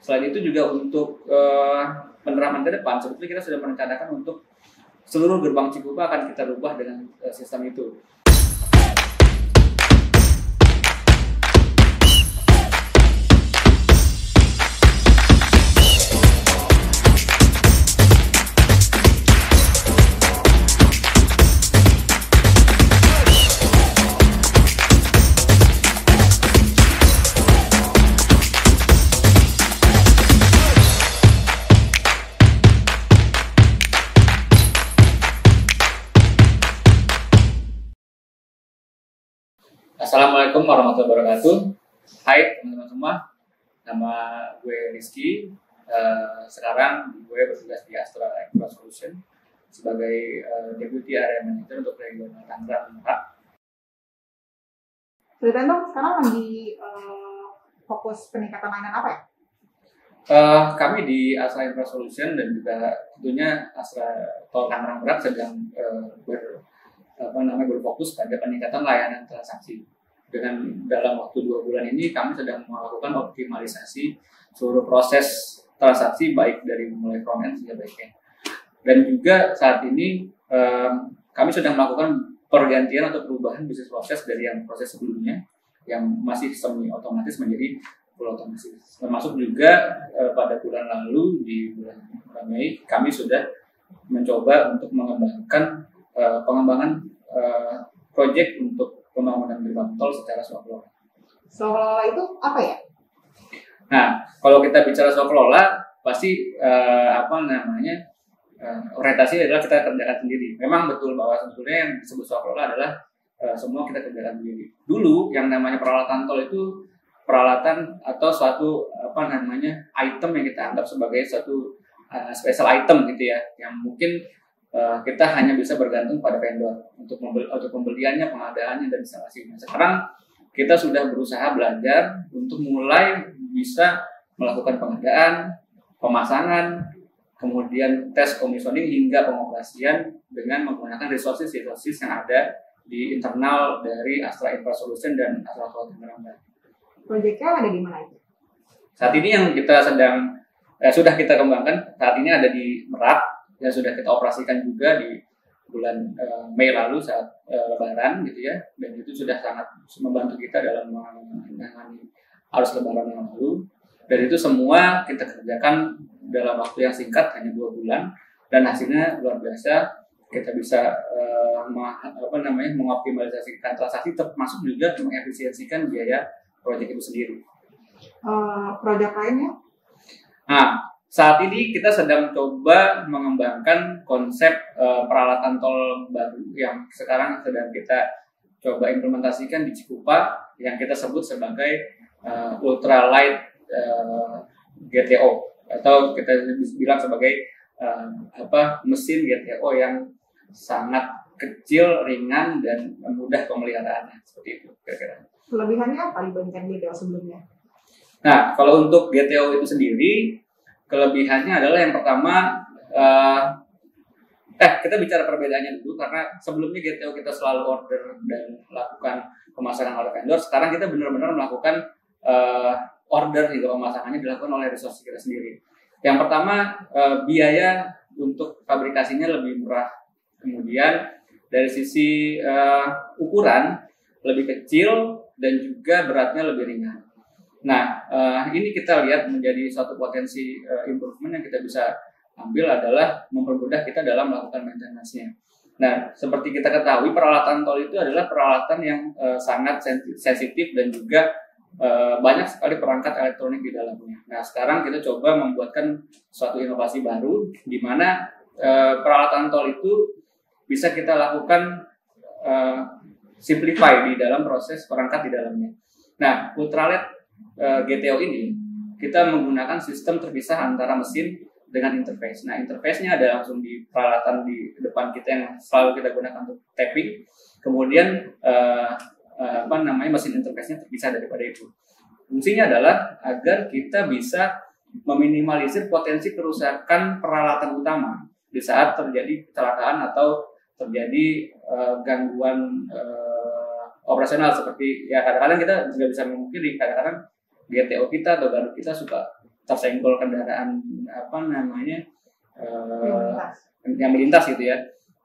Selain itu juga untuk penerapan ke depan, sebetulnya kita sudah merencanakan untuk seluruh gerbang Cikupa akan kita rubah dengan sistem itu. Assalamualaikum warahmatullahi wabarakatuh. Hai teman-teman semua, nama gue Rizky. Sekarang gue bertugas di Astra Infra Solution sebagai Deputy Area Manager untuk regional Tangerang Merak. Ceritain dong, sekarang lagi fokus peningkatan layanan apa ya? Kami di Astra Infra Solution dan juga tentunya Astra Tol Tangerang Merak sedang berfokus pada peningkatan layanan transaksi. Dengan dalam waktu 2 bulan ini kami sedang melakukan optimalisasi seluruh proses transaksi baik dari mulai front end hingga back end. Dan juga saat ini kami sedang melakukan pergantian atau perubahan bisnis proses dari yang proses sebelumnya yang masih semi otomatis menjadi full otomatis. Termasuk juga pada bulan lalu di bulan Mei kami sudah mencoba untuk mengembangkan pengembangan proyek untuk pembangunan gerbang tol secara swakelola. Swakelola itu apa ya? Nah, kalau kita bicara swakelola, pasti orientasi adalah kita kerjakan sendiri. Memang betul bahwa sebetulnya yang disebut swakelola adalah semua kita kerjakan sendiri. Dulu yang namanya peralatan tol itu peralatan atau suatu item yang kita anggap sebagai suatu special item gitu ya, yang mungkin kita hanya bisa bergantung pada vendor untuk pembeliannya, pengadaannya, dan instalasinya. Sekarang kita sudah berusaha belajar untuk mulai bisa melakukan pengadaan, pemasangan, kemudian tes commissioning hingga pengoperasian dengan menggunakan resources yang ada di internal dari Astra Infra Solution dan Astra Tol Tangerang Merak. Proyeknya ada di mana itu? Saat ini yang kita sudah kita kembangkan saat ini ada di Merak. Yang sudah kita operasikan juga di bulan Mei lalu saat Lebaran gitu ya, dan itu sudah sangat membantu kita dalam menangani arus Lebaran yang lalu. Dan itu semua kita kerjakan dalam waktu yang singkat, hanya 2 bulan, dan hasilnya luar biasa. Kita bisa mengoptimalisasikan transaksi, termasuk juga mengefisiensikan biaya proyek itu sendiri. Proyek lainnya? Nah, saat ini kita sedang coba mengembangkan konsep peralatan tol baru yang sekarang sedang kita coba implementasikan di Cikupa yang kita sebut sebagai ultralight GTO atau kita bilang sebagai mesin GTO yang sangat kecil, ringan, dan mudah pemeliharaannya, seperti itu kira-kira. Kelebihannya apa dibandingkan GTO sebelumnya? Nah, kalau untuk GTO itu sendiri, kelebihannya adalah yang pertama, kita bicara perbedaannya dulu, karena sebelumnya GTO kita selalu order dan lakukan pemasangan oleh vendor. Sekarang kita benar-benar melakukan order hingga pemasangannya dilakukan oleh resource kita sendiri. Yang pertama, biaya untuk fabrikasinya lebih murah. Kemudian dari sisi ukuran lebih kecil dan juga beratnya lebih ringan. Nah, ini kita lihat menjadi satu potensi improvement yang kita bisa ambil adalah mempermudah kita dalam melakukan maintenance-nya. Nah, seperti kita ketahui, peralatan tol itu adalah peralatan yang sangat sensitif dan juga banyak sekali perangkat elektronik di dalamnya. Nah, sekarang kita coba membuatkan suatu inovasi baru di mana peralatan tol itu bisa kita lakukan simplify di dalam proses perangkat di dalamnya. Nah, ultralight GTO ini kita menggunakan sistem terpisah antara mesin dengan interface. Nah, interface-nya ada langsung di peralatan di depan kita yang selalu kita gunakan untuk tapping. Kemudian mesin interface-nya terpisah daripada itu. Fungsinya adalah agar kita bisa meminimalisir potensi kerusakan peralatan utama di saat terjadi kecelakaan atau terjadi gangguan operasional, seperti ya kadang-kadang kita juga bisa memungkiri kadang-kadang GTO kita atau gardu kita suka tersenggol kendaraan yang melintas gitu ya,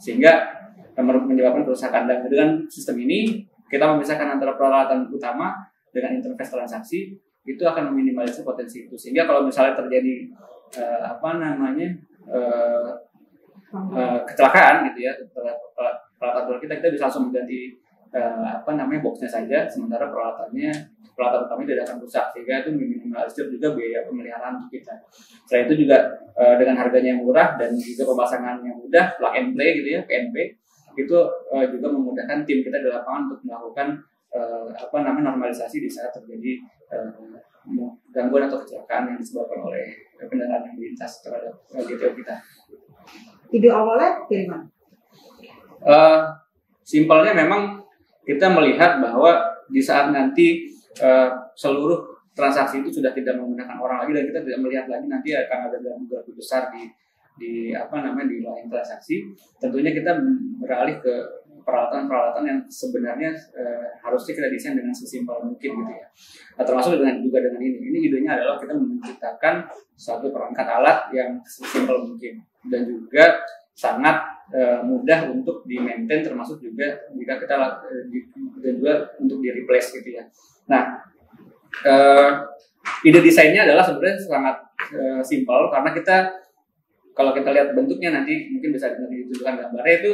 sehingga menyebabkan kerusakan. Dan dengan sistem ini kita memisahkan antara peralatan utama dengan interface transaksi, itu akan meminimalisir potensi itu, sehingga kalau misalnya terjadi kecelakaan gitu ya peralatan kita bisa langsung mengganti boxnya saja, sementara peralatan utamanya tidak akan rusak, sehingga itu meminimalisir juga biaya pemeliharaan untuk kita. Selain itu juga dengan harganya yang murah dan juga pemasangan yang mudah, plug and play gitu ya, PNP, itu juga memudahkan tim kita di lapangan untuk melakukan normalisasi di saat terjadi gangguan atau kecelakaan yang disebabkan oleh kendaraan yang melintas terhadap GTO kita. Ide awalnya dari mana? Simpelnya memang kita melihat bahwa di saat nanti seluruh transaksi itu sudah tidak menggunakan orang lagi, dan kita tidak melihat lagi nanti akan ada gangguan besar di lain transaksi, tentunya kita beralih ke peralatan-peralatan yang sebenarnya harusnya kita desain dengan sesimpel mungkin gitu ya. Termasuk juga dengan ini idenya adalah kita menciptakan suatu perangkat alat yang sesimpel mungkin dan juga sangat mudah untuk di-maintain, termasuk juga jika kita dan juga untuk di-replace gitu ya. Nah, ide desainnya adalah sebenarnya sangat simpel, karena kalau kita lihat bentuknya nanti mungkin bisa ditunjukkan gambarnya, itu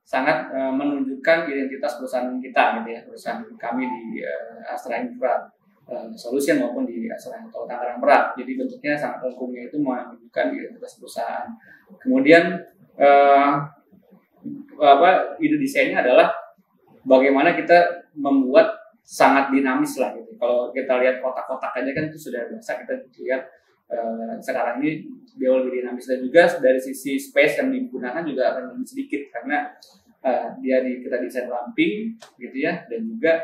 sangat menunjukkan identitas perusahaan kita gitu ya, perusahaan kami di Astra Infra Solution maupun di Astra Tol Tangerang Merak. Jadi bentuknya sangat lengkungnya itu menunjukkan identitas perusahaan. Kemudian ide desainnya adalah bagaimana kita membuat sangat dinamis lah gitu. Kalau kita lihat kotak-kotak aja kan itu sudah biasa kita lihat. Sekarang ini dia lebih dinamis, dan juga dari sisi space yang digunakan juga akan lebih sedikit karena kita desain ramping gitu ya, dan juga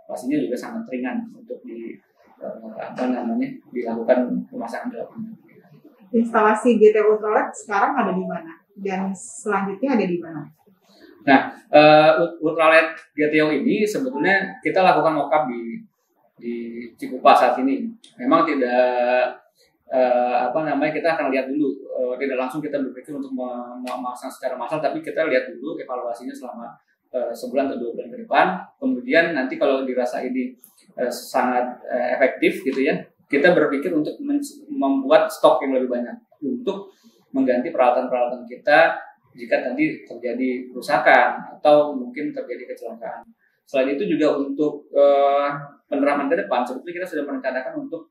pastinya juga sangat ringan untuk dilakukan pemasangan di lapangan. Instalasi GTO Ultralight sekarang ada di mana dan selanjutnya ada di mana? Nah, Ultralight GTO ini sebetulnya kita lakukan mock-up di Cikupa saat ini. Memang tidak kita akan lihat dulu, tidak langsung kita berpikir untuk memasang secara massal, tapi kita lihat dulu evaluasinya selama sebulan atau 2 bulan ke depan. Kemudian nanti kalau dirasa ini sangat efektif gitu ya, kita berpikir untuk membuat stok yang lebih banyak untuk mengganti peralatan-peralatan kita jika nanti terjadi kerusakan atau mungkin terjadi kecelakaan. Selain itu juga untuk penerapan ke depan, sebetulnya kita sudah merencanakan untuk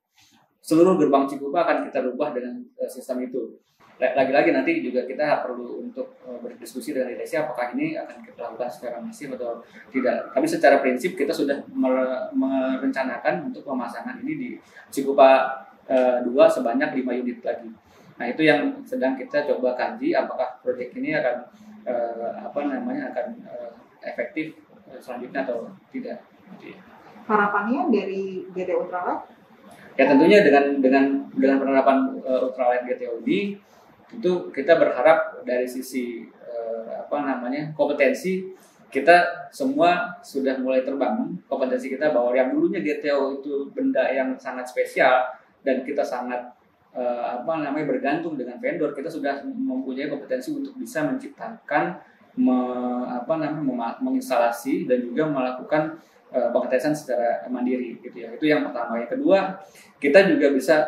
seluruh gerbang Cikupa akan kita rubah dengan sistem itu. Lagi-lagi nanti juga kita perlu untuk berdiskusi dengan ITC apakah ini akan kita lakukan secara masif atau tidak. Tapi secara prinsip kita sudah merencanakan untuk pemasangan ini di Cikupa 2 sebanyak 5 unit lagi. Nah, itu yang sedang kita coba kaji apakah proyek ini akan efektif selanjutnya atau tidak. Harapannya dari GTO Ultralight? Ya tentunya dengan penerapan Ultralight GTO ini, tentu kita berharap dari sisi kompetensi kita semua sudah mulai terbangun. Kompetensi kita bahwa yang dulunya GTO itu benda yang sangat spesial dan kita sangat bergantung dengan vendor, kita sudah mempunyai kompetensi untuk bisa menciptakan, menginstalasi dan juga melakukan pengetesan secara mandiri gitu ya. Itu yang pertama. Yang kedua, kita juga bisa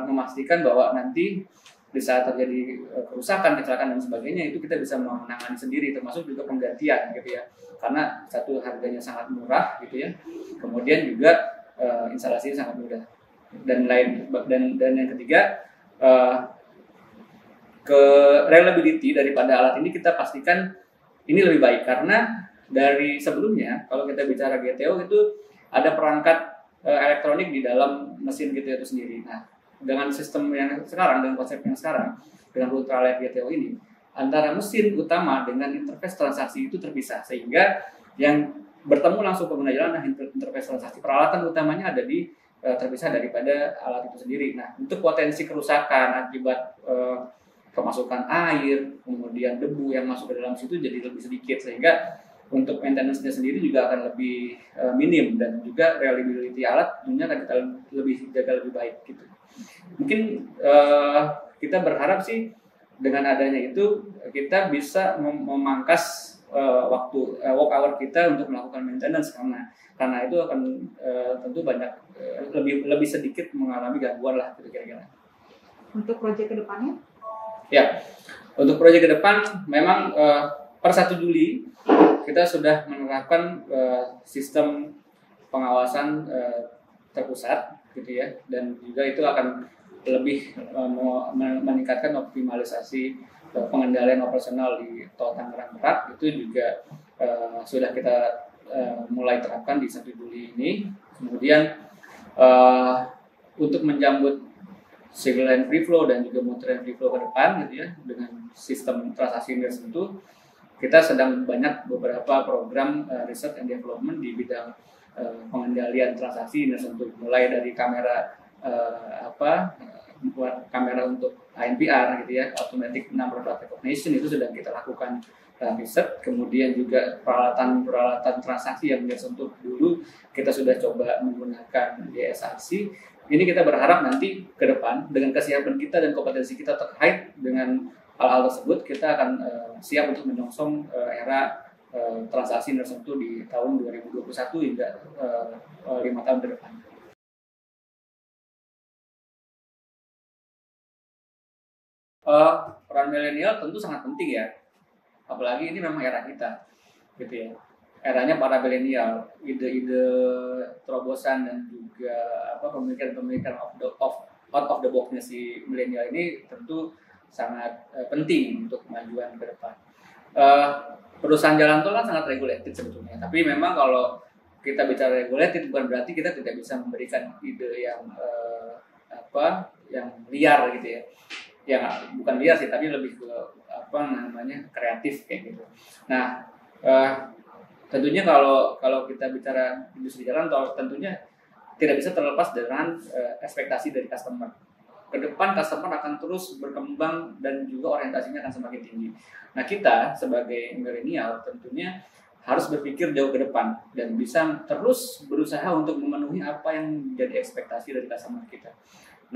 memastikan bahwa nanti di saat terjadi kerusakan, kecelakaan dan sebagainya, itu kita bisa menangani sendiri, termasuk juga penggantian gitu ya. Karena satu, harganya sangat murah gitu ya. Kemudian juga instalasinya sangat mudah. Dan yang ketiga, ke reliability daripada alat ini kita pastikan ini lebih baik, karena dari sebelumnya kalau kita bicara GTO itu ada perangkat elektronik di dalam mesin GTO itu sendiri. Nah, dengan sistem yang sekarang, dengan konsep yang sekarang, dengan Ultralight GTO ini, antara mesin utama dengan interface transaksi itu terpisah, sehingga yang bertemu langsung pengguna jalan nah interface transaksi, peralatan utamanya ada terpisah daripada alat itu sendiri. Nah, untuk potensi kerusakan akibat kemasukan air, kemudian debu yang masuk ke dalam situ jadi lebih sedikit, sehingga untuk maintenance-nya sendiri juga akan lebih minim, dan juga reliability alat tentunya akan kita lebih jaga lebih baik gitu. Mungkin kita berharap sih dengan adanya itu kita bisa memangkas waktu work hour kita untuk melakukan maintenance, karena itu akan tentu banyak lebih sedikit mengalami gangguan lah gitu kira-kira. Untuk proyek kedepannya? Ya, untuk proyek ke depan memang per 1 Juli kita sudah menerapkan sistem pengawasan terpusat gitu ya, dan juga itu akan lebih meningkatkan optimalisasi pengendalian operasional di Tol Tangerang Merak. Itu juga sudah kita mulai terapkan di 1 Juli ini. Kemudian untuk menjambut single line free flow dan juga multi line free flow ke depan gitu ya, dengan sistem transaksi tertentu, kita sedang banyak beberapa program research and development di bidang pengendalian transaksi tertentu, mulai dari kamera buat kamera untuk ANPR gitu ya, automatic number plate recognition, itu sudah kita lakukan riset. Kemudian juga peralatan transaksi yang tertentu dulu kita sudah coba menggunakan DSRC. Ini kita berharap nanti ke depan dengan kesiapan kita dan kompetensi kita terkait dengan hal-hal tersebut, kita akan siap untuk menyongsong era transaksi tertentu di tahun 2021 hingga 5 tahun ke depan. Peran milenial tentu sangat penting ya, apalagi ini memang era kita, gitu ya. Eranya para milenial, ide-ide terobosan dan juga pemikiran out of the box-nya si milenial ini tentu sangat penting untuk kemajuan ke depan. Perusahaan jalan tol kan sangat regulated sebetulnya, tapi memang kalau kita bicara regulated bukan berarti kita tidak bisa memberikan ide yang yang liar gitu ya. Ya bukan liar sih, tapi lebih ke kreatif kayak gitu. Nah, tentunya kalau kita bicara industri jalan tol, tentunya tidak bisa terlepas dengan ekspektasi dari customer. Ke depan customer akan terus berkembang dan juga orientasinya akan semakin tinggi. Nah, kita sebagai milenial tentunya harus berpikir jauh ke depan dan bisa terus berusaha untuk memenuhi apa yang menjadi ekspektasi dari customer kita.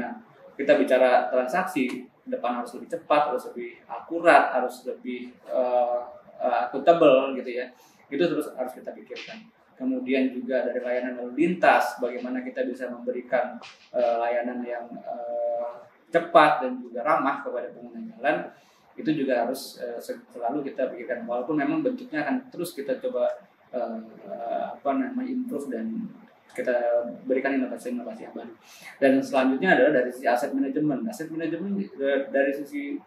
Nah, kita bicara transaksi, depan harus lebih cepat, harus lebih akurat, harus lebih akuntabel gitu ya. Itu terus harus kita pikirkan. Kemudian juga dari layanan lalu lintas, bagaimana kita bisa memberikan layanan yang cepat dan juga ramah kepada pengguna jalan, itu juga harus selalu kita pikirkan. Walaupun memang bentuknya akan terus kita coba improve dan kita berikan inovasi-inovasi yang baru. Dan selanjutnya adalah dari sisi aset manajemen. Aset manajemen dari sisi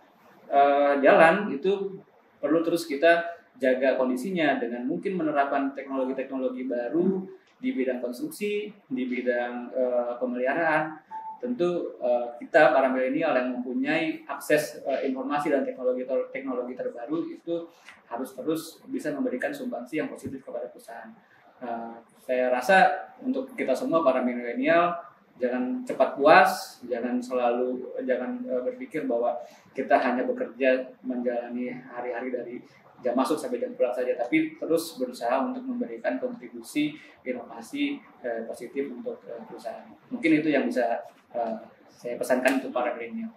jalan itu perlu terus kita jaga kondisinya dengan mungkin menerapkan teknologi-teknologi baru di bidang konstruksi, di bidang pemeliharaan. Tentu kita para milenial yang mempunyai akses informasi dan teknologi terbaru itu harus terus bisa memberikan sumbangsi yang positif kepada perusahaan. Saya rasa untuk kita semua para milenial, jangan cepat puas, jangan berpikir bahwa kita hanya bekerja menjalani hari-hari dari jam masuk sampai jam pulang saja, tapi terus berusaha untuk memberikan kontribusi inovasi positif untuk perusahaan. Mungkin itu yang bisa saya pesankan untuk para milenial.